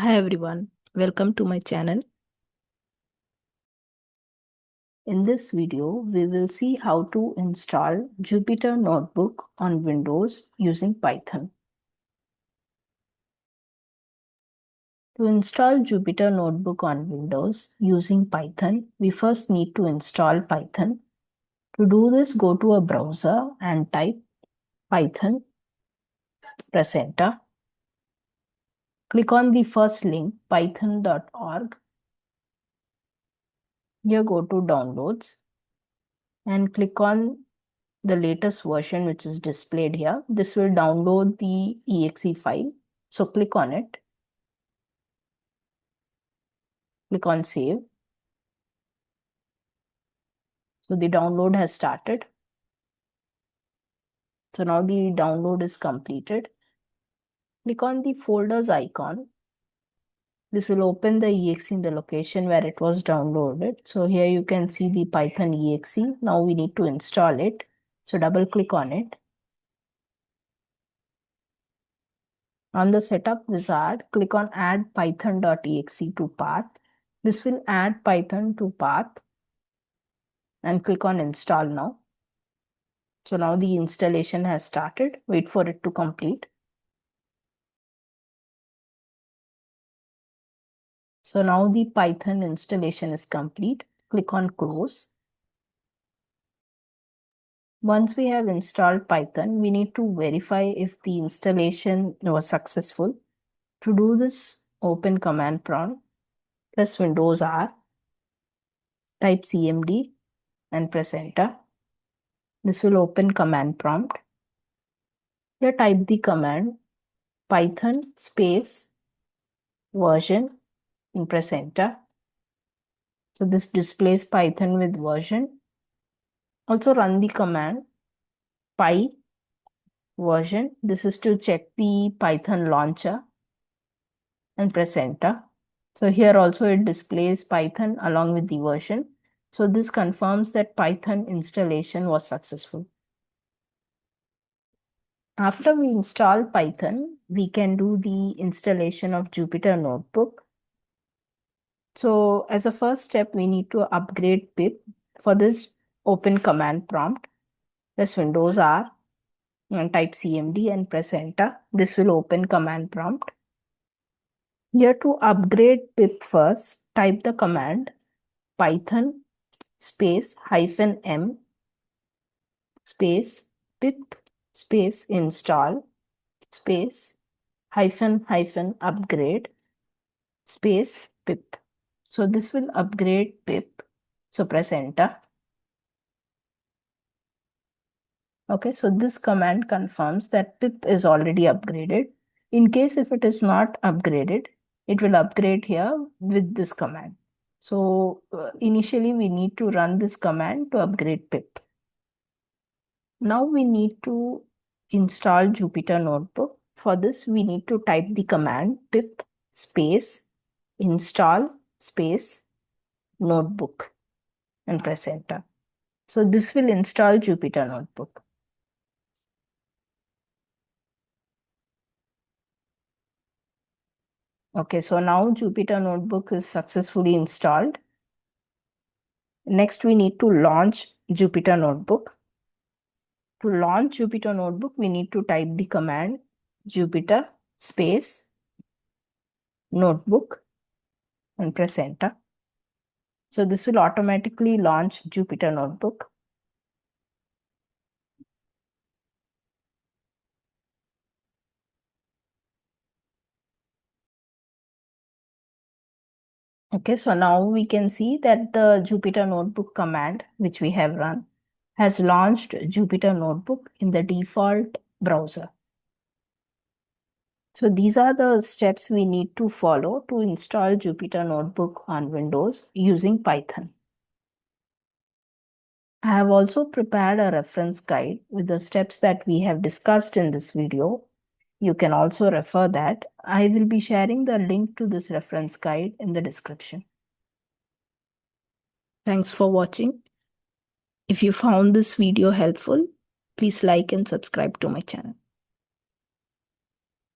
Hi everyone, welcome to my channel. In this video, we will see how to install Jupyter Notebook on Windows using Python. To install Jupyter Notebook on Windows using Python, we first need to install Python. To do this, go to a browser and type Python, press enter. Click on the first link, python.org. Here go to downloads and click on the latest version which is displayed here. This will download the exe file. So click on it. Click on save. So the download has started. So now the download is completed. Click on the folders icon. This will open the exe in the location where it was downloaded. So here you can see the Python exe. Now we need to install it. So double click on it. On the setup wizard, click on add python.exe to path. This will add Python to path and click on install now. So now the installation has started. Wait for it to complete. So now the Python installation is complete. Click on close. Once we have installed Python, we need to verify if the installation was successful. To do this, open command prompt, press Windows R, type cmd and press enter. This will open command prompt. Here type the command python space version and press enter. So this displays Python with version. Also run the command py version. This is to check the Python launcher and press enter. So here also it displays Python along with the version. So this confirms that Python installation was successful. After we install Python, we can do the installation of Jupyter Notebook. So as a first step, we need to upgrade pip. For this, open command prompt, press Windows R and type cmd and press enter. This will open command prompt. Here to upgrade pip first, type the command python space -m space pip space install space -upgrade space pip. So this will upgrade pip. So press enter. Okay, so this command confirms that pip is already upgraded. In case if it is not upgraded, it will upgrade here with this command. So initially we need to run this command to upgrade pip. Now we need to install Jupyter Notebook. For this, we need to type the command pip space install space notebook and press enter. So this will install Jupyter Notebook. Okay, so now Jupyter Notebook is successfully installed. Next, we need to launch Jupyter Notebook. To launch Jupyter Notebook, we need to type the command Jupyter space notebook and press enter. So this will automatically launch Jupyter Notebook. Okay, so now we can see that the Jupyter Notebook command, which we have run, has launched Jupyter Notebook in the default browser. So these are the steps we need to follow to install Jupyter Notebook on Windows using Python. I have also prepared a reference guide with the steps that we have discussed in this video. You can also refer that. I will be sharing the link to this reference guide in the description. Thanks for watching. If you found this video helpful, please like and subscribe to my channel.